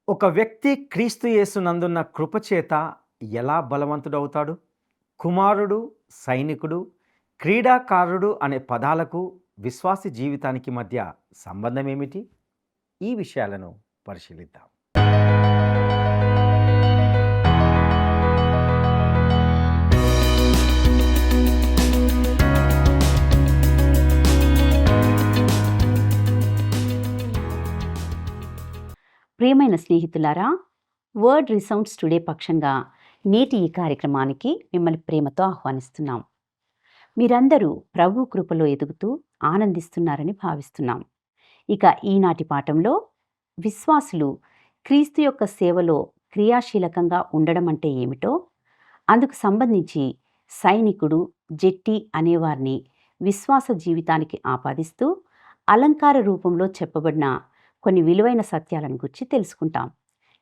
ఒక వ్యక్తి క్రీస్తు యేసునందున్న కృపచేత ఎలా బలవంతుడవుతాడు? కుమారుడు, సైనికుడు, క్రీడాకారుడు అనే పదాలకు విశ్వాసి జీవితానికి మధ్య సంబంధం ఏమిటి? ఈ విషయాలను పరిశీలిద్దాం. ప్రియమైన స్నేహితులారా, వర్డ్ రిసౌండ్స్ టుడే పక్షంగా నేటి ఈ కార్యక్రమానికి మిమ్మల్ని ప్రేమతో ఆహ్వానిస్తున్నాం. మీరందరూ ప్రభు కృపలో ఎదుగుతూ ఆనందిస్తున్నారని భావిస్తున్నాం. ఇక ఈనాటి పాఠంలో విశ్వాసులు క్రీస్తు యొక్క సేవలో క్రియాశీలకంగా ఉండడం అంటే ఏమిటో, అందుకు సంబంధించి సైనికుడు, జెట్టి అనేవారిని విశ్వాస జీవితానికి ఆపాదిస్తూ అలంకార రూపంలో చెప్పబడిన కొన్ని విలువైన సత్యాలను గురించి తెలుసుకుంటాం.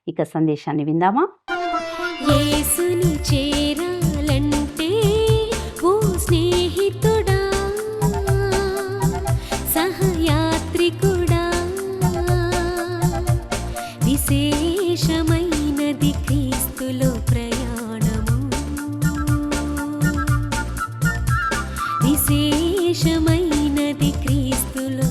ఇక సందేశాన్ని విందామా? యేసుని చేరాలంటే ఓ స్నేహితుడా, సహయాత్రికుడా, విశేషమైనది క్రీస్తులో ప్రయాణము, విశేషమైనది క్రీస్తులో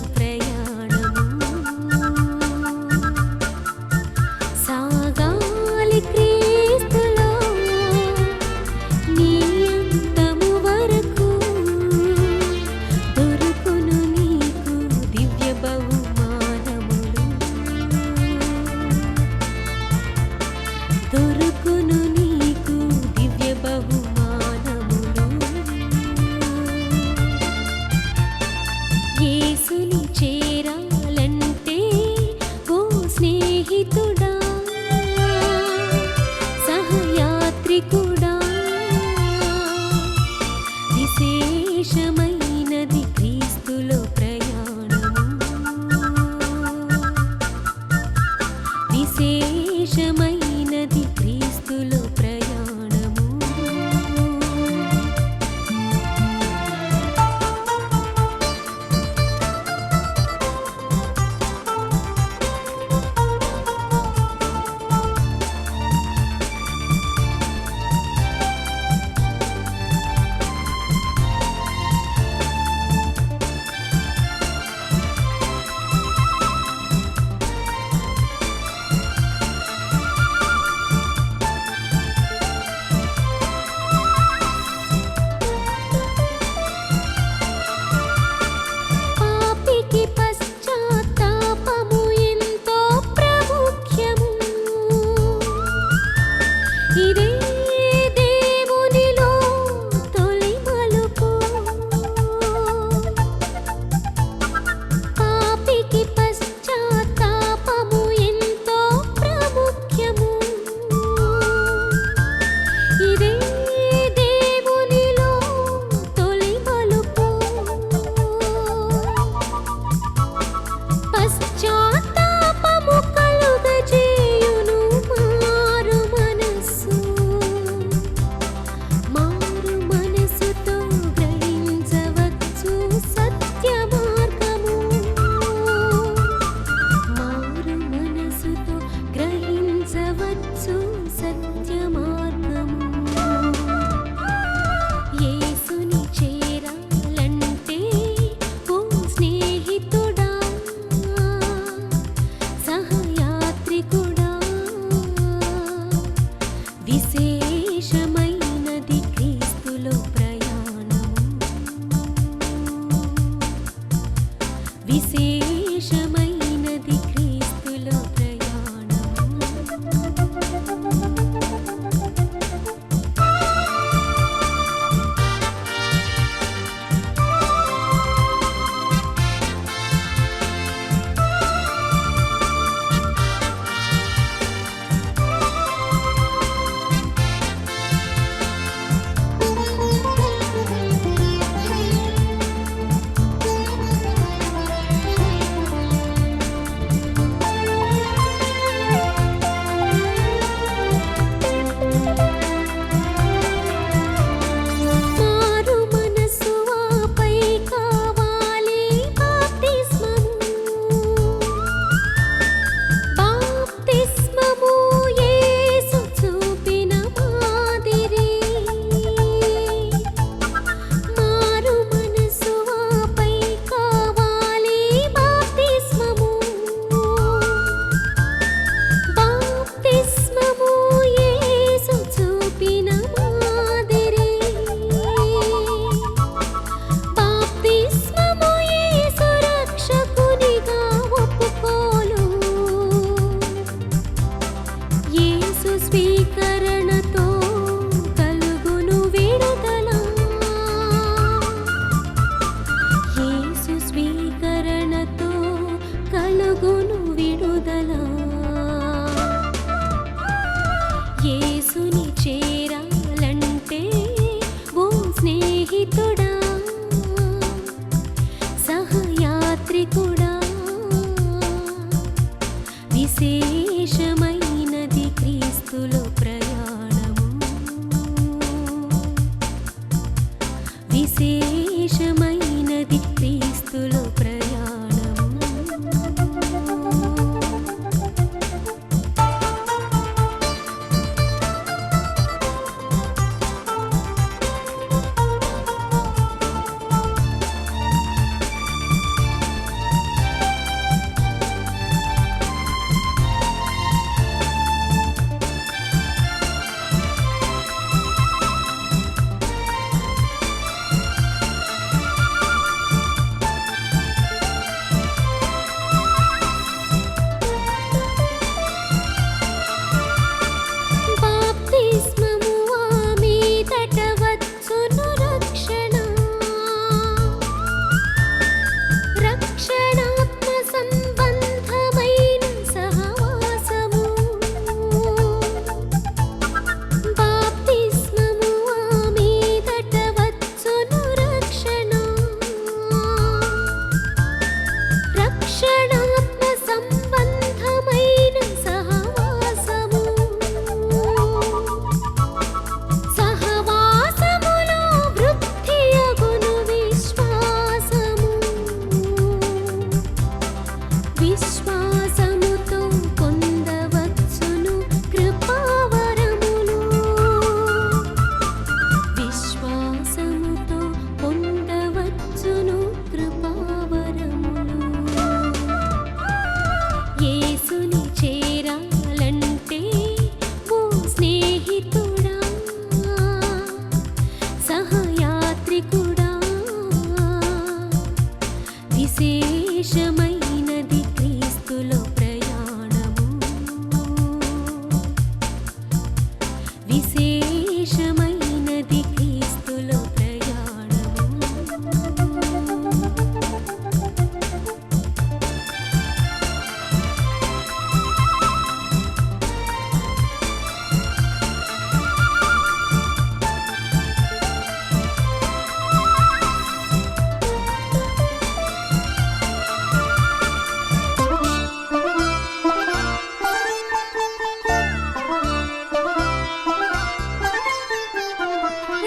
విశేషమైనది క్రీస్తులో ప్రయాణము.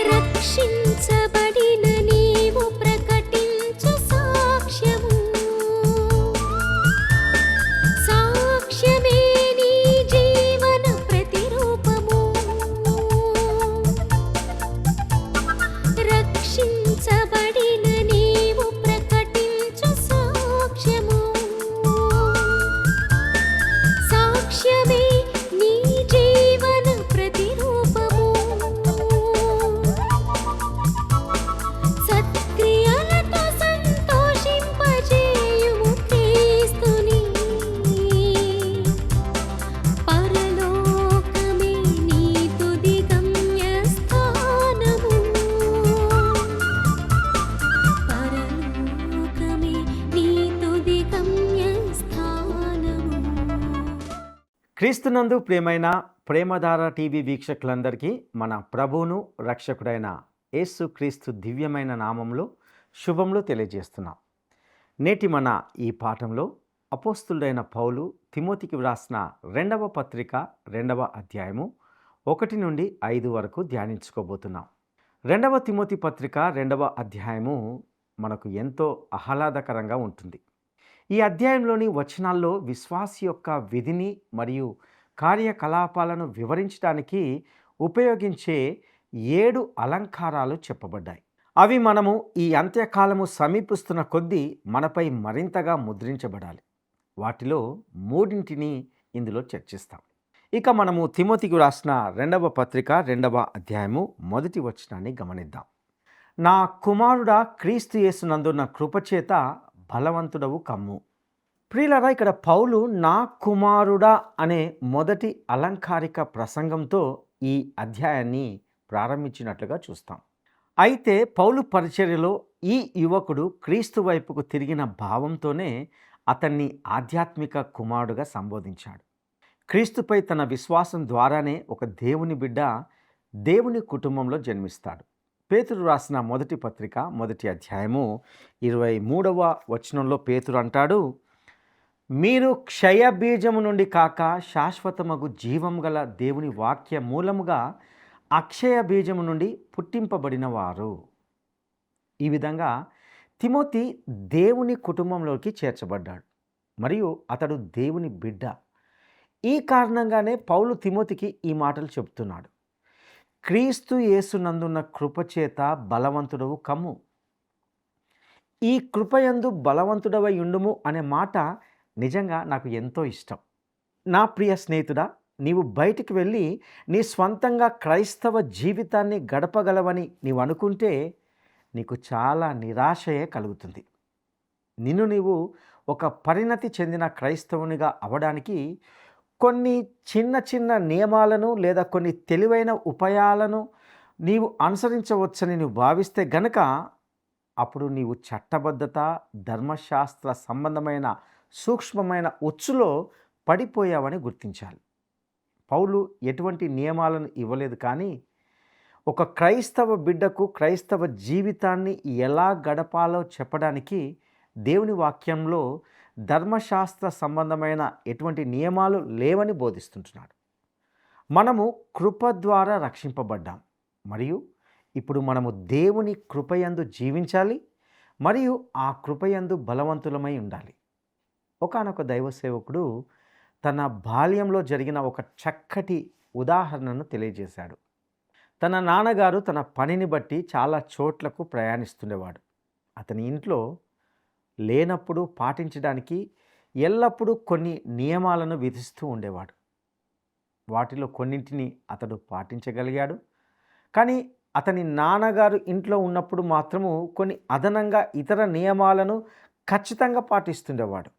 రక్షించబడిన నీవు ప్రకటించు సాక్ష్యము. సాక్ష్యమే నీ జీవన ప్రతిరూపము. రక్షించబడిన నీవు ప్రకటించు సాక్ష్యము. సాక్ష్యమే నీ జీవన ప్రతిరూపము. సత్క్రియలతో సంతోషింపజేయుము క్రీస్తుని. పరలోకమే నీ తుది గమ్యస్థానము. పరలోకమే నీ తుది గమ్యస్థానము. క్రీస్తునందు ప్రియమైన ప్రేమధార టీవీ వీక్షకులందరికీ మన ప్రభువును రక్షకుడైన యేసు క్రీస్తు దివ్యమైన నామంలో శుభములు తెలియజేస్తున్నాం. నేటి మన ఈ పాఠంలో అపోస్తులుడైన పౌలు తిమోతికి వ్రాసిన 2వ పత్రిక 2వ అధ్యాయము 1 నుండి 5 వరకు ధ్యానించుకోబోతున్నాం. 2వ తిమోతి పత్రిక 2వ అధ్యాయము మనకు ఎంతో ఆహ్లాదకరంగా ఉంటుంది. ఈ అధ్యాయంలోని వచనాల్లో విశ్వాసి యొక్క విధిని మరియు కార్యకలాపాలను వివరించడానికి ఉపయోగించే 7 అలంకారాలు చెప్పబడ్డాయి. అవి మనము ఈ అంత్యకాలము సమీపిస్తున్న కొద్దీ మనపై మరింతగా ముద్రించబడాలి. వాటిలో 3ని ఇందులో చర్చిస్తాం. ఇక మనము తిమోతికి రాసిన 2వ పత్రిక 2వ అధ్యాయము 1 వచనాన్ని గమనిద్దాం. నా కుమారుడా, క్రీస్తు యేసునందున్న కృపచేత బలవంతుడవు కమ్ము. ప్రియులారా, ఇక్కడ పౌలు నా కుమారుడా అనే మొదటి అలంకారిక ప్రసంగంతో ఈ అధ్యాయాన్ని ప్రారంభించినట్లుగా చూస్తాం. అయితే పౌలు పరిచర్యలో ఈ యువకుడు క్రీస్తు వైపుకు తిరిగిన భావంతోనే అతన్ని ఆధ్యాత్మిక కుమారుడుగా సంబోధించాడు. క్రీస్తుపై తన విశ్వాసం ద్వారానే ఒక దేవుని బిడ్డ దేవుని కుటుంబంలో జన్మిస్తాడు. పేతురు రాసిన మొదటి పత్రిక 1వ అధ్యాయము 23వ వచనంలో పేతురు అంటాడు, మీరు క్షయబీజము నుండి కాక శాశ్వతమగు జీవం గల దేవుని వాక్య మూలముగా అక్షయ బీజము నుండి పుట్టింపబడిన వారు. ఈ విధంగా తిమోతి దేవుని కుటుంబంలోకి చేర్చబడ్డాడు మరియు అతడు దేవుని బిడ్డ. ఈ కారణంగానే పౌలు తిమోతికి ఈ మాటలు చెబుతున్నాడు. క్రీస్తు యేసునందున్న కృపచేత బలవంతుడవు కమ్ము. ఈ కృపయందు బలవంతుడవై ఉండుము అనే మాట నిజంగా నాకు ఎంతో ఇష్టం. నా ప్రియ స్నేహితుడా, నీవు బయటికి వెళ్ళి నీ స్వంతంగా క్రైస్తవ జీవితాన్ని గడపగలవని నీవు అనుకుంటే నీకు చాలా నిరాశయే కలుగుతుంది. నిన్ను నీవు ఒక పరిణతి చెందిన క్రైస్తవునిగా అవడానికి కొన్ని చిన్న చిన్న నియమాలను లేదా కొన్ని తెలివైన ఉపాయాలను నీవు అనుసరించవచ్చని నువ్వు భావిస్తే గనక అప్పుడు నీవు చట్టబద్ధత, ధర్మశాస్త్ర సంబంధమైన సూక్ష్మమైన ఉచ్చులో పడిపోయావని గుర్తించాలి. పౌలు ఎటువంటి నియమాలను ఇవ్వలేదు, కానీ ఒక క్రైస్తవ బిడ్డకు క్రైస్తవ జీవితాన్ని ఎలా గడపాలో చెప్పడానికి దేవుని వాక్యంలో ధర్మశాస్త్ర సంబంధమైన ఎటువంటి నియమాలు లేవని బోధిస్తుంటున్నాడు. మనము కృప ద్వారా రక్షింపబడ్డాం మరియు ఇప్పుడు మనము దేవుని కృపయందు జీవించాలి మరియు ఆ కృపయందు బలవంతులమై ఉండాలి. ఒకానొక దైవ సేవకుడు తన బాల్యంలో జరిగిన ఒక చక్కటి ఉదాహరణను తెలియజేశాడు. తన నాన్నగారు తన పనిని బట్టి చాలా చోట్లకు ప్రయాణిస్తుండేవాడు. అతని ఇంట్లో లేనప్పుడు పాటించడానికి ఎల్లప్పుడూ కొన్ని నియమాలను విధిస్తూ ఉండేవాడు. వాటిలో కొన్నింటిని అతడు పాటించగలిగాడు, కానీ అతని నాన్నగారు ఇంట్లో ఉన్నప్పుడు మాత్రము కొన్ని అదనంగా ఇతర నియమాలను ఖచ్చితంగా పాటిస్తుండేవాడు.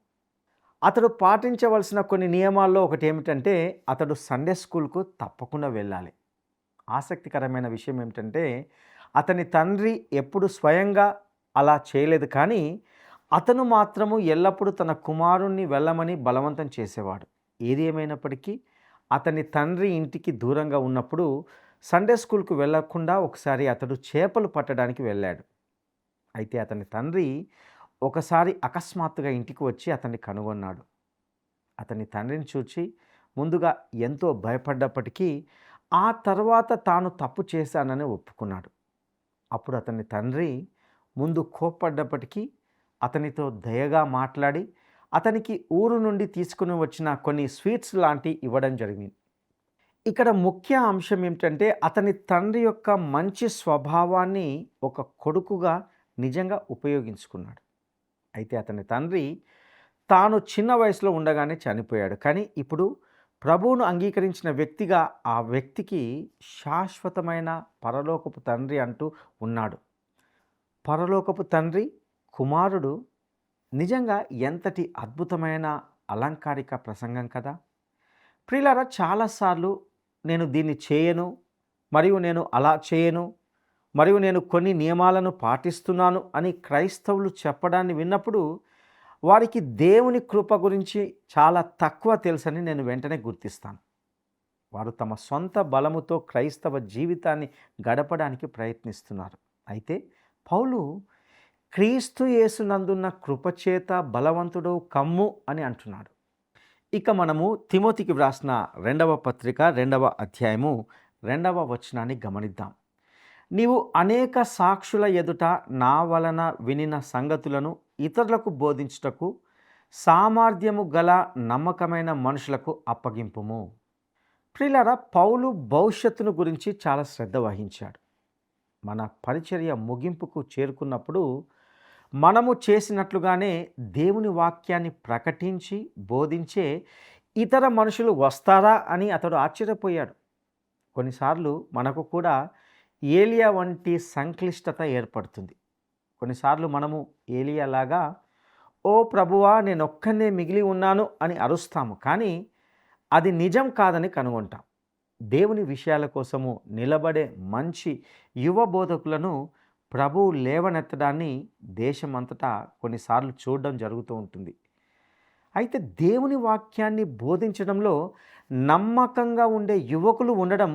అతడు పాటించవలసిన కొన్ని నియమాల్లో ఒకటి ఏమిటంటే అతడు సండే స్కూల్కు తప్పకుండా వెళ్ళాలి. ఆసక్తికరమైన విషయం ఏమిటంటే అతని తండ్రి ఎప్పుడు స్వయంగా అలా చేయలేదు, కానీ అతను మాత్రము ఎల్లప్పుడూ తన కుమారుణ్ణి వెళ్ళమని బలవంతం చేసేవాడు. ఏది ఏమైనప్పటికీ అతని తండ్రి ఇంటికి దూరంగా ఉన్నప్పుడు సండే స్కూల్కు వెళ్ళకుండా ఒకసారి అతడు చేపలు పట్టడానికి వెళ్ళాడు. అయితే అతని తండ్రి ఒకసారి అకస్మాత్తుగా ఇంటికి వచ్చి అతన్ని కనుగొన్నాడు. అతని తండ్రిని చూచి ముందుగా ఎంతో భయపడ్డప్పటికీ ఆ తర్వాత తాను తప్పు చేశానని ఒప్పుకున్నాడు. అప్పుడు అతని తండ్రి ముందు కోప్పడ్డప్పటికీ అతనితో దయగా మాట్లాడి అతనికి ఊరు నుండి తీసుకుని వచ్చిన కొన్ని స్వీట్స్ లాంటి ఇవ్వడం జరిగింది. ఇక్కడ ముఖ్య అంశం ఏమిటంటే అతని తండ్రి యొక్క మంచి స్వభావాన్ని ఒక కొడుకుగా నిజంగా ఉపయోగించుకున్నాడు. అయితే అతని తండ్రి తాను చిన్న వయసులో ఉండగానే చనిపోయాడు, కానీ ఇప్పుడు ప్రభువును అంగీకరించిన వ్యక్తిగా ఆ వ్యక్తికి శాశ్వతమైన పరలోకపు తండ్రి అంటూ ఉన్నాడు. పరలోకపు తండ్రి కుమారుడు నిజంగా ఎంతటి అద్భుతమైన అలంకారిక ప్రసంగం కదా. ప్రియులారా, చాలాసార్లు నేను దీన్ని చేయను, మరియు నేను అలా చేయను, మరియు నేను కొన్ని నియమాలను పాటిస్తున్నాను అని క్రైస్తవులు చెప్పడాన్ని విన్నప్పుడు వారికి దేవుని కృప గురించి చాలా తక్కువ తెలుసని నేను వెంటనే గుర్తిస్తాను. వారు తమ సొంత బలముతో క్రైస్తవ జీవితాన్ని గడపడానికి ప్రయత్నిస్తున్నారు. అయితే పౌలు క్రీస్తు యేసునందున్న కృపచేత బలవంతుడు కమ్ము అని అంటున్నాడు. ఇక మనము తిమోతికి వ్రాసిన 2వ పత్రిక 2వ అధ్యాయము 2వ వచనాన్ని గమనిద్దాం. నీవు అనేక సాక్షుల ఎదుట నా వలన వినిన సంగతులను ఇతరులకు బోధించుటకు సామర్థ్యము గల నమ్మకమైన మనుషులకు అప్పగింపుము. ప్రియులారా, పౌలు భవిష్యత్తును గురించి చాలా శ్రద్ధ వహించాడు. మన పరిచర్య ముగింపుకు చేరుకున్నప్పుడు మనము చేసినట్లుగానే దేవుని వాక్యాన్ని ప్రకటించి బోధించే ఇతర మనుషులు వస్తారా అని అతడు ఆశ్చర్యపోయాడు. కొన్నిసార్లు మనకు కూడా ఏలియా వంటి సంక్లిష్టత ఏర్పడుతుంది. కొన్నిసార్లు మనము ఏలియాలాగా ఓ ప్రభువా నేనొక్కనే మిగిలి ఉన్నాను అని అరుస్తాము, కానీ అది నిజం కాదని కనుగొంటాం. దేవుని విషయాల కోసము నిలబడే మంచి యువ బోధకులను ప్రభువు లేవనెత్తడాన్ని దేశమంతటా కొన్నిసార్లు చూడడం జరుగుతూ ఉంటుంది. అయితే దేవుని వాక్యాన్ని బోధించడంలో నమ్మకంగా ఉండే యువకులు ఉండడం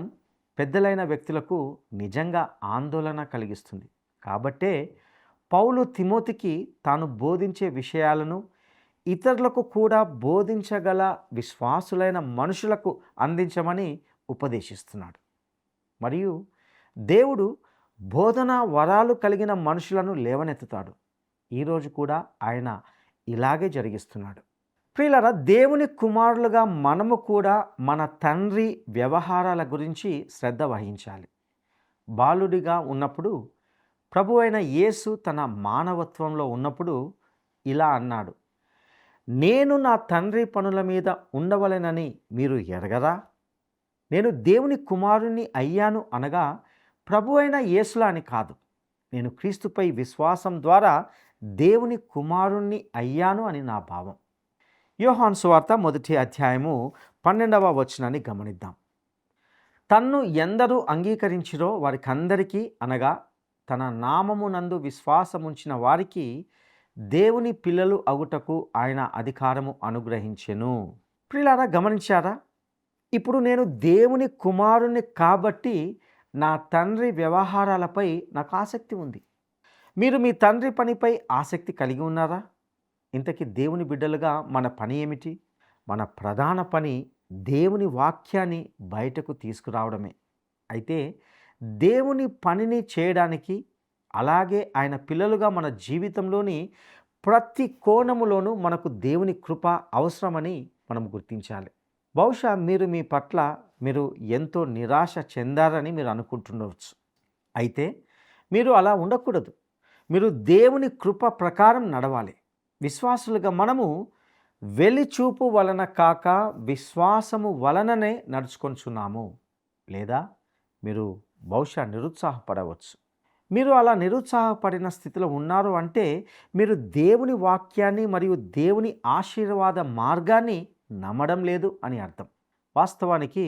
పెద్దలైన వ్యక్తులకు నిజంగా ఆందోళన కలిగిస్తుంది. కాబట్టే పౌలు తిమోతికి తాను బోధించే విషయాలను ఇతరులకు కూడా బోధించగల విశ్వాసులైన మనుషులకు అందించమని ఉపదేశిస్తున్నాడు. మరియు దేవుడు బోధనా వరాలు కలిగిన మనుషులను లేవనెత్తుతాడు. ఈరోజు కూడా ఆయన ఇలాగే జరిగిస్తున్నాడు. ప్రియులారా, దేవుని కుమారులుగా మనము కూడా మన తండ్రి వ్యవహారాల గురించి శ్రద్ధ వహించాలి. బాలుడిగా ఉన్నప్పుడు ప్రభు అయిన యేసు తన మానవత్వంలో ఉన్నప్పుడు ఇలా అన్నాడు, నేను నా తండ్రి పనుల మీద ఉండవలెనని మీరు ఎరగరా? నేను దేవుని కుమారుణ్ణి అయ్యాను అనగా ప్రభు అయిన యేసులా అని కాదు, నేను క్రీస్తుపై విశ్వాసం ద్వారా దేవుని కుమారుణ్ణి అయ్యాను అని నా భావం. యోహాను సువార్త 1వ అధ్యాయము 12వ వచనాన్ని గమనిద్దాం. తన్ను ఎందరూ అంగీకరించిరో వారికందరికీ, అనగా తన నామమునందు విశ్వాసముంచిన వారికి దేవుని పిల్లలు అగుటకు ఆయన అధికారము అనుగ్రహించెను. ప్రియులారా, గమనించారా? ఇప్పుడు నేను దేవుని కుమారుణ్ణి కాబట్టి నా తండ్రి వ్యవహారాలపై నాకు ఆసక్తి ఉంది. మీరు మీ తండ్రి పనిపై ఆసక్తి కలిగి ఉన్నారా? ఇంతకీ దేవుని బిడ్డలుగా మన పని ఏమిటి? మన ప్రధాన పని దేవుని వాక్యాన్ని బయటకు తీసుకురావడమే. అయితే దేవుని పనిని చేయడానికి, అలాగే ఆయన పిల్లలుగా మన జీవితంలోని ప్రతి కోణములోనూ మనకు దేవుని కృప అవసరమని మనం గుర్తించాలి. బహుశా మీరు మీ పట్ల మీరు ఎంతో నిరాశ చెందారని మీరు అనుకుంటుండవచ్చు. అయితే మీరు అలా ఉండకూడదు. మీరు దేవుని కృప ప్రకారం నడవాలి. విశ్వాసులుగా మనము వెలిచూపు వలన కాక విశ్వాసము వలననే నడుచుకొంచున్నాము. లేదా మీరు బహుశా నిరుత్సాహపడవచ్చు. మీరు అలా నిరుత్సాహపడిన స్థితిలో ఉన్నారు అంటే మీరు దేవుని వాక్యాన్ని మరియు దేవుని ఆశీర్వాద మార్గాన్ని నమ్మడం లేదు అని అర్థం. వాస్తవానికి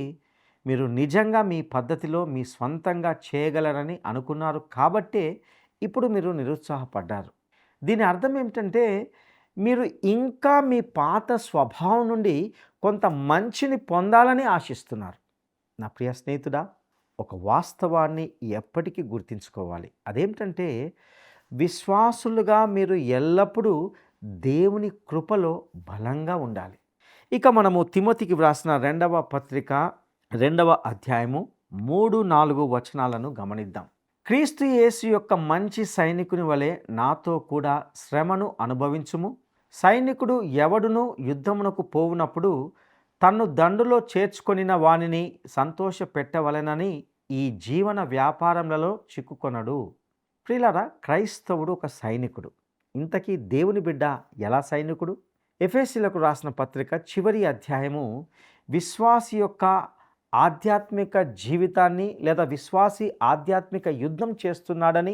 మీరు నిజంగా మీ పద్ధతిలో మీ స్వంతంగా చేయగలరని అనుకున్నారు కాబట్టే ఇప్పుడు మీరు నిరుత్సాహపడ్డారు. దీని అర్థం ఏమిటంటే మీరు ఇంకా మీ పాత స్వభావం నుండి కొంత మంచిని పొందాలని ఆశిస్తున్నారు. నా ప్రియ స్నేహితుడా, ఒక వాస్తవాన్ని ఎప్పటికీ గుర్తుంచుకోవాలి. అదేమిటంటే విశ్వాసులుగా మీరు ఎల్లప్పుడూ దేవుని కృపలో బలంగా ఉండాలి. ఇక మనము తిమోతికి వ్రాసిన 2వ పత్రిక 2వ అధ్యాయము 3, 4 వచనాలను గమనిద్దాం. క్రీస్తు యేసు యొక్క మంచి సైనికుని వలె నాతో కూడా శ్రమను అనుభవించుము. సైనికుడు ఎవడును యుద్ధమునకు పోవునప్పుడు తన్ను దండులో చేర్చుకొనిన వానిని సంతోష పెట్టవలెనని ఈ జీవన వ్యాపారములలో చిక్కుకొనడు. ప్రియులారా, క్రైస్తవుడు ఒక సైనికుడు. ఇంతకీ దేవుని బిడ్డ ఎలా సైనికుడు? ఎఫెసీయులకు రాసిన పత్రిక చివరి అధ్యాయము విశ్వాసి యొక్క ఆధ్యాత్మిక జీవితాన్ని లేదా విశ్వాసి ఆధ్యాత్మిక యుద్ధం చేస్తున్నాడని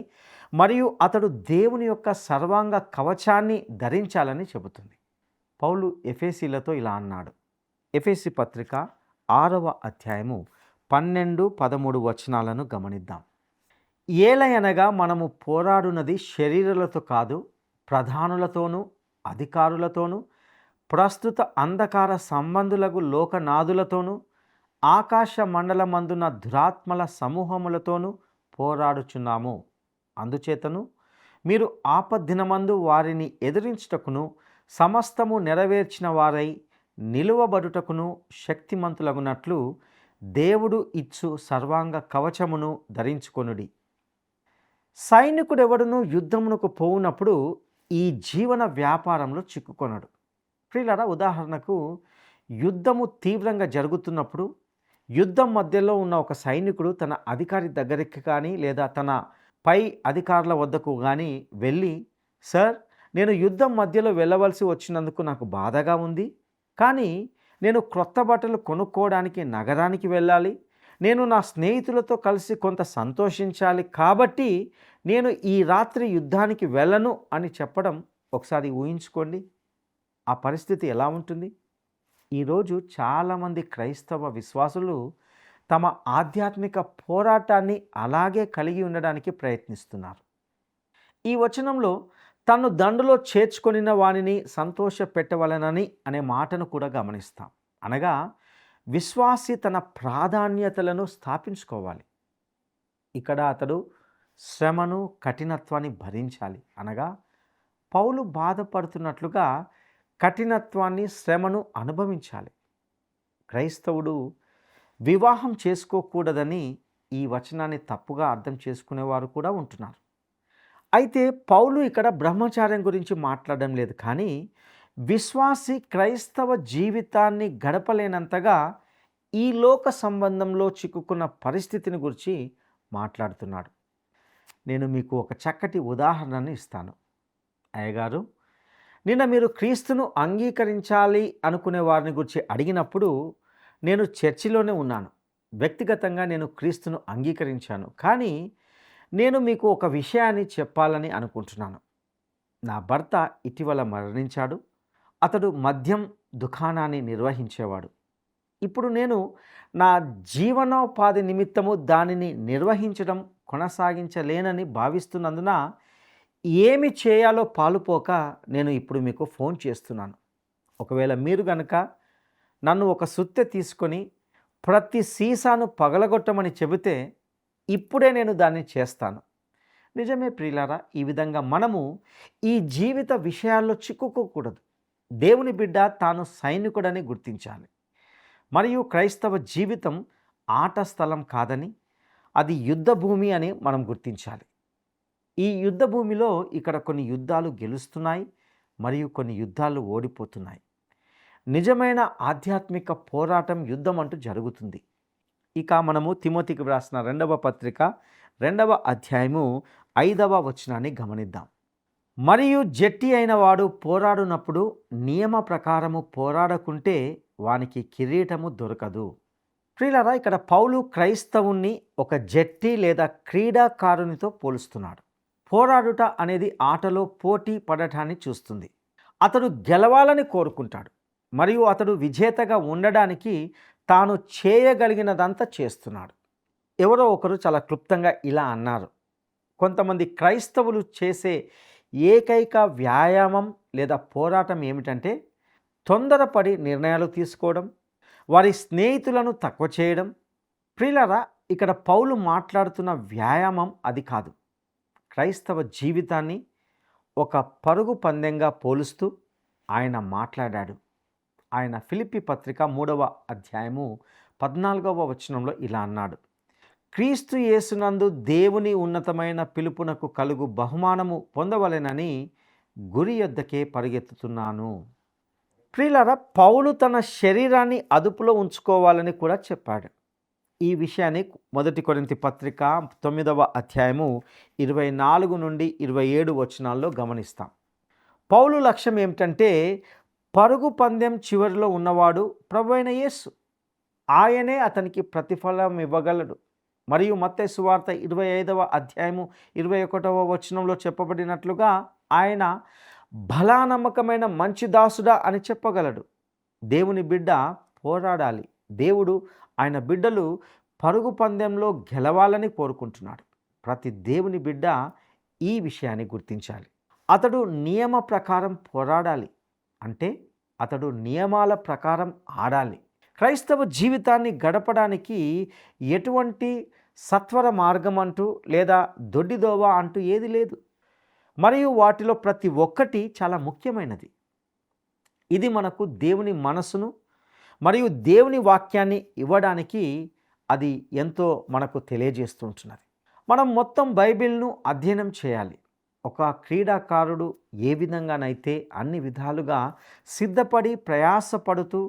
మరియు అతడు దేవుని యొక్క సర్వాంగ కవచాన్ని ధరించాలని చెబుతుంది. పౌలు ఎఫెసీలతో ఇలా అన్నాడు. ఎఫెసీ పత్రిక 6వ అధ్యాయము 12, 13 వచనాలను గమనిద్దాం. ఏలయనగా మనము పోరాడునది శరీరులతో కాదు, ప్రధానులతోనూ అధికారులతోనూ ప్రస్తుత అంధకార సంబంధులకు లోకనాథులతోనూ ఆకాశ మండలమందున దురాత్మల సమూహములతోనూ పోరాడుచున్నాము. అందుచేతను మీరు ఆపద్దినమందు వారిని ఎదిరించుటకును సమస్తము నెరవేర్చిన వారై నిలువబడుటకును శక్తిమంతులగునట్లు దేవుడు ఇచ్చు సర్వాంగ కవచమును ధరించుకొనుడి. సైనికుడెవడును యుద్ధమునకు పోవునప్పుడు ఈ జీవన వ్యాపారంలో చిక్కుకొనడు. ప్రియులారా, ఉదాహరణకు యుద్ధము తీవ్రంగా జరుగుతున్నప్పుడు యుద్ధం మధ్యలో ఉన్న ఒక సైనికుడు తన అధికారి దగ్గరికి కానీ లేదా తన పై అధికారుల వద్దకు కానీ వెళ్ళి, సార్, నేను యుద్ధం మధ్యలో వెళ్ళవలసి వచ్చినందుకు నాకు బాధగా ఉంది, కానీ నేను క్రొత్త బట్టలు కొనుక్కోవడానికి నగరానికి వెళ్ళాలి, నేను నా స్నేహితులతో కలిసి కొంత సంతోషించాలి, కాబట్టి నేను ఈ రాత్రి యుద్ధానికి వెళ్ళను అని చెప్పడం ఒకసారి ఊహించుకోండి. ఆ పరిస్థితి ఎలా ఉంటుంది? ఈరోజు చాలామంది క్రైస్తవ విశ్వాసులు తమ ఆధ్యాత్మిక పోరాటాన్ని అలాగే కలిగి ఉండడానికి ప్రయత్నిస్తున్నారు. ఈ వచనంలో తను దండులో చేర్చుకొనిన వానిని సంతోష పెట్టవలనని అనే మాటను కూడా గమనిస్తాం. అనగా విశ్వాసి తన ప్రాధాన్యతలను స్థాపించుకోవాలి. ఇక్కడ అతడు శ్రమను కఠినత్వాన్ని భరించాలి. అనగా పౌలు బాధపడుతున్నట్లుగా కఠినత్వాన్ని శ్రమను అనుభవించాలి. క్రైస్తవుడు వివాహం చేసుకోకూడదని ఈ వచనాన్ని తప్పుగా అర్థం చేసుకునేవారు కూడా ఉంటున్నారు. అయితే పౌలు ఇక్కడ బ్రహ్మచార్యం గురించి మాట్లాడడం లేదు, కానీ విశ్వాసి క్రైస్తవ జీవితాన్ని గడపలేనంతగా ఈ లోక సంబంధంలో చిక్కుకున్న పరిస్థితిని గురించి మాట్లాడుతున్నాడు. నేను మీకు ఒక చక్కటి ఉదాహరణను ఇస్తాను. అయ్యగారు, నిన్న మీరు క్రీస్తును అంగీకరించాలి అనుకునే వారిని గురించి అడిగినప్పుడు నేను చర్చిలోనే ఉన్నాను. వ్యక్తిగతంగా నేను క్రీస్తును అంగీకరించాను, కానీ నేను మీకు ఒక విషయాన్ని చెప్పాలని అనుకుంటున్నాను. నా భర్త ఇటీవల మరణించాడు. అతడు మద్యం దుకాణాన్ని నిర్వహించేవాడు. ఇప్పుడు నేను నా జీవనోపాధి నిమిత్తము దానిని నిర్వహించడం కొనసాగించలేనని భావిస్తున్నందున ఏమి చేయాలో పాలుపోక నేను ఇప్పుడు మీకు ఫోన్ చేస్తున్నాను. ఒకవేళ మీరు గనక నన్ను ఒక సుత్తె తీసుకొని ప్రతి సీసాను పగలగొట్టమని చెబితే ఇప్పుడే నేను దాన్ని చేస్తాను. నిజమే ప్రియులారా, ఈ విధంగా మనము ఈ జీవిత విషయాల్లో చిక్కుకోకూడదు. దేవుని బిడ్డ తాను సైనికుడని గుర్తించాలి. మరియు క్రైస్తవ జీవితం ఆట స్థలం కాదని, అది యుద్ధ భూమి అని మనం గుర్తించాలి. ఈ యుద్ధ భూమిలో ఇక్కడ కొన్ని యుద్ధాలు గెలుస్తున్నాయి మరియు కొన్ని యుద్ధాలు ఓడిపోతున్నాయి. నిజమైన ఆధ్యాత్మిక పోరాటం యుద్ధం అంటూ జరుగుతుంది. ఇక మనము తిమోతికి వ్రాసిన 2వ పత్రిక 2వ అధ్యాయము 5వ వచనాన్ని గమనిద్దాం. మరియు జట్టి అయిన వాడు పోరాడునప్పుడు నియమ ప్రకారము పోరాడకుంటే వానికి కిరీటము దొరకదు. ప్రియులారా, ఇక్కడ పౌలు క్రైస్తవుణ్ణి ఒక జట్టి లేదా క్రీడాకారునితో పోలుస్తున్నాడు. పోరాడుట అనేది ఆటలో పోటీ పడటాన్ని చూస్తుంది. అతడు గెలవాలని కోరుకుంటాడు మరియు అతడు విజేతగా ఉండడానికి తాను చేయగలిగినదంతా చేస్తున్నాడు. ఎవరో ఒకరు చాలా క్లుప్తంగా ఇలా అన్నారు, కొంతమంది క్రైస్తవులు చేసే ఏకైక వ్యాయామం లేదా పోరాటం ఏమిటంటే తొందరపడి నిర్ణయాలు తీసుకోవడం, వారి స్నేహితులను తక్కువ చేయడం. ప్రియులారా, ఇక్కడ పౌలు మాట్లాడుతున్న వ్యాయామం అది కాదు. క్రైస్తవ జీవితాన్ని ఒక పరుగు పందెంగా పోలుస్తూ ఆయన మాట్లాడాడు. ఆయన ఫిలిప్పీ పత్రిక 3వ అధ్యాయము 14వ వచనంలో ఇలా అన్నాడు, క్రీస్తు యేసునందు దేవుని ఉన్నతమైన పిలుపునకు కలుగు బహుమానము పొందవలెనని గురి యొద్దకే పరిగెత్తుతున్నాను. ప్రియులారా, పౌలు తన శరీరాన్ని అదుపులో ఉంచుకోవాలని కూడా చెప్పాడు. ఈ విషయాన్ని 1 కొరింథీ పత్రిక 9వ అధ్యాయము 24 నుండి 27 వచనాల్లో గమనిస్తాం. పౌలు లక్ష్యం ఏమిటంటే పరుగు పందెం చివరిలో ఉన్నవాడు ప్రభువైన యేసు. ఆయనే అతనికి ప్రతిఫలం ఇవ్వగలడు. మరియు మత్తయి సువార్త 25వ అధ్యాయము 21వ వచనంలో చెప్పబడినట్లుగా ఆయన బలానమ్మకమైన మంచి దాసుడా అని చెప్పగలడు. దేవుని బిడ్డ పోరాడాలి. దేవుడు ఆయన బిడ్డలు పరుగు పందెంలో గెలవాలని కోరుకుంటున్నాడు. ప్రతి దేవుని బిడ్డ ఈ విషయాన్ని గుర్తించాలి. అతడు నియమ ప్రకారం పోరాడాలి, అంటే అతడు నియమాల ప్రకారం ఆడాలి. క్రైస్తవ జీవితాన్ని గడపడానికి ఎటువంటి సత్వర మార్గం అంటూ లేదా దొడ్డిదోవ అంటూ ఏది లేదు. మరియు వాటిలో ప్రతి ఒక్కటి చాలా ముఖ్యమైనది. ఇది మనకు దేవుని మనసును మరియు దేవుని వాక్యాన్ని ఇవ్వడానికి అది ఎంతో మనకు తెలియజేస్తుంటున్నది. మనం మొత్తం బైబిల్ను అధ్యయనం చేయాలి. ఒక క్రీడాకారుడు ఏ విధంగానైతే అన్ని విధాలుగా సిద్ధపడి ప్రయాసపడుతూ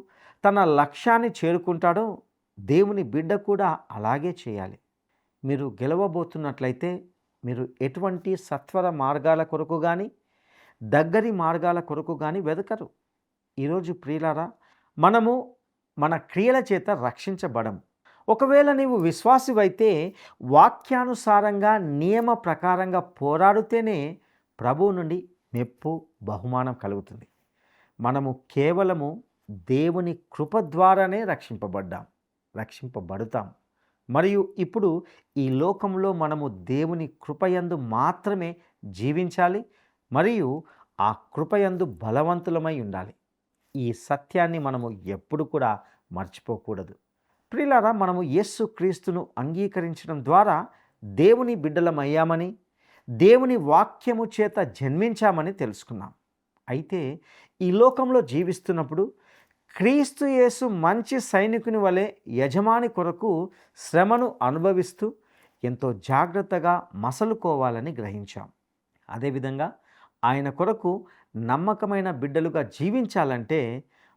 తన లక్ష్యాన్ని చేరుకుంటాడో దేవుని బిడ్డ కూడా అలాగే చేయాలి. మీరు గెలవబోతున్నట్లయితే మీరు ఎటువంటి సత్వర మార్గాల కొరకు కానీ దగ్గరి మార్గాల కొరకు కానీ వెదకరు. ఈరోజు ప్రియులారా, మనము మన క్రియల చేత రక్షించబడము. ఒకవేళ నీవు విశ్వాసివైతే వాక్యానుసారంగా నియమ ప్రకారంగా పోరాడితేనే ప్రభువు నుండి మెప్పు బహుమానం కలుగుతుంది. మనము కేవలము దేవుని కృప ద్వారానే రక్షింపబడతాం. మరియు ఇప్పుడు ఈ లోకంలో మనము దేవుని కృపయందు మాత్రమే జీవించాలి మరియు ఆ కృపయందు బలవంతులమై ఉండాలి. ఈ సత్యాన్ని మనము ఎప్పుడు కూడా మర్చిపోకూడదు. ప్రియులారా, మనము యేసు క్రీస్తును అంగీకరించడం ద్వారా దేవుని బిడ్డలమయ్యామని, దేవుని వాక్యము చేత జన్మించామని తెలుసుకున్నాం. అయితే ఈ లోకంలో జీవిస్తున్నప్పుడు క్రీస్తు యేసు మంచి సైనికుని వలె యజమాని కొరకు శ్రమను అనుభవిస్తూ ఎంతో జాగ్రత్తగా మసలుకోవాలని గ్రహించాం. అదేవిధంగా ఆయన కొరకు నమ్మకమైన బిడ్డలుగా జీవించాలంటే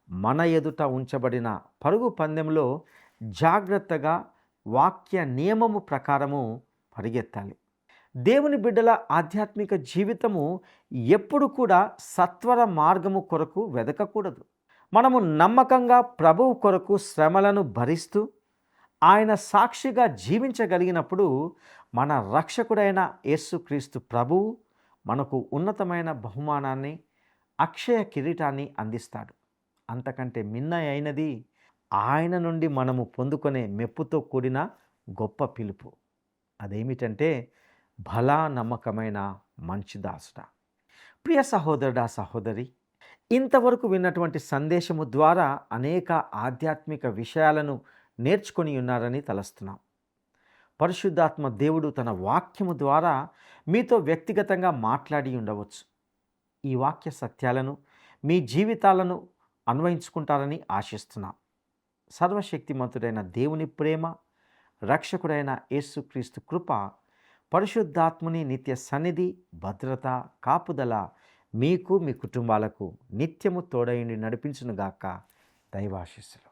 మన ఎదుట ఉంచబడిన పరుగు పందెంలో జాగ్రత్తగా వాక్య నియమము ప్రకారము పరిగెత్తాలి. దేవుని బిడ్డల ఆధ్యాత్మిక జీవితము ఎప్పుడు కూడా సత్వర మార్గము కొరకు వెదకకూడదు. మనము నమ్మకంగా ప్రభువు కొరకు శ్రమలను భరిస్తూ ఆయన సాక్షిగా జీవించగలిగినప్పుడు మన రక్షకుడైన యేసుక్రీస్తు ప్రభువు మనకు ఉన్నతమైన బహుమానాన్ని, అక్షయ కిరీటాన్ని అందిస్తాడు. అంతకంటే మిన్న అయినది ఆయన నుండి మనము పొందుకునే మెప్పుతో కూడిన గొప్ప పిలుపు. అదేమిటంటే భలా నమ్మకమైన మంచి దాసుడా. ప్రియ సహోదరుడా, సహోదరి, ఇంతవరకు విన్నటువంటి సందేశము ద్వారా అనేక ఆధ్యాత్మిక విషయాలను నేర్చుకొని ఉన్నారని తలస్తున్నాం. పరిశుద్ధాత్మ దేవుడు తన వాక్యము ద్వారా మీతో వ్యక్తిగతంగా మాట్లాడి ఉండవచ్చు. ఈ వాక్య సత్యాలను మీ జీవితాలను అన్వయించుకుంటారని ఆశిస్తున్నాం. సర్వశక్తిమంతుడైన దేవుని ప్రేమ, రక్షకుడైన యేసుక్రీస్తు కృప, పరిశుద్ధాత్ముని నిత్య సన్నిధి, భద్రత, కాపుదల మీకు, మీ కుటుంబాలకు నిత్యము తోడయుండి నడిపించునుగాక. దైవాశీస్సులు.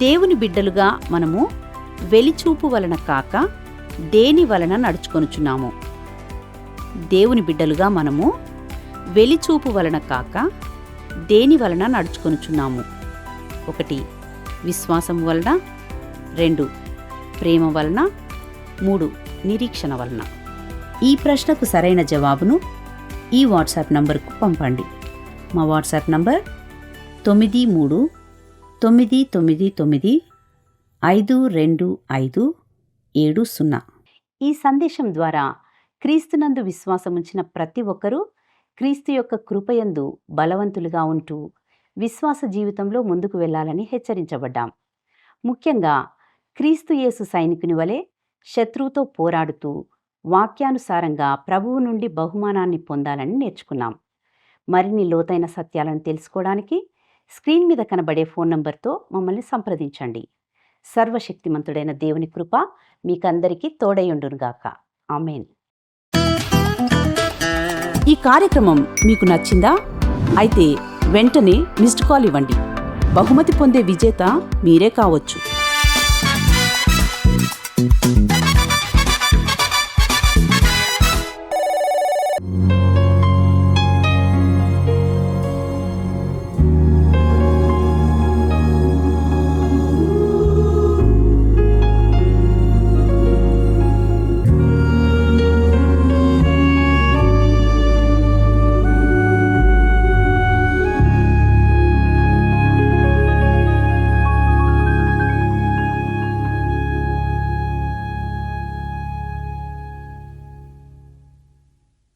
దేవుని బిడ్డలుగా మనము వెలిచూపు వలన కాక దేని వలన నడుచుకొనుచున్నాము? దేవుని బిడ్డలుగా మనము వెలిచూపు వలన కాక దేని వలన నడుచుకొనుచున్నాము? 1 విశ్వాసం వలన, 2 ప్రేమ వలన, 3 నిరీక్షణ వలన. ఈ ప్రశ్నకు సరైన జవాబును ఈ వాట్సాప్ నంబర్కు పంపండి. మా వాట్సాప్ నంబర్ 9399952570. ఈ సందేశం ద్వారా క్రీస్తునందు విశ్వాసముంచిన ప్రతి ఒక్కరూ క్రీస్తు యొక్క కృపయందు బలవంతులుగా ఉంటూ విశ్వాస జీవితంలో ముందుకు వెళ్ళాలని హెచ్చరించబడ్డాం. ముఖ్యంగా క్రీస్తు యేసు సైనికుని వలె శత్రువుతో పోరాడుతూ వాక్యానుసారంగా ప్రభువు నుండి బహుమానాన్ని పొందాలని నేర్చుకున్నాం. మరిన్ని లోతైన సత్యాలను తెలుసుకోవడానికి స్క్రీన్ మీద కనబడే ఫోన్ నంబర్తో మమ్మల్ని సంప్రదించండి. సర్వశక్తిమంతుడైన దేవుని కృప మీకందరికీ తోడైయుండునుగాక. ఆమేన్. ఈ కార్యక్రమం మీకు నచ్చిందా? అయితే వెంటనే మిస్డ్ కాల్ ఇవ్వండి. బహుమతి పొందే విజేత మీరే కావచ్చు.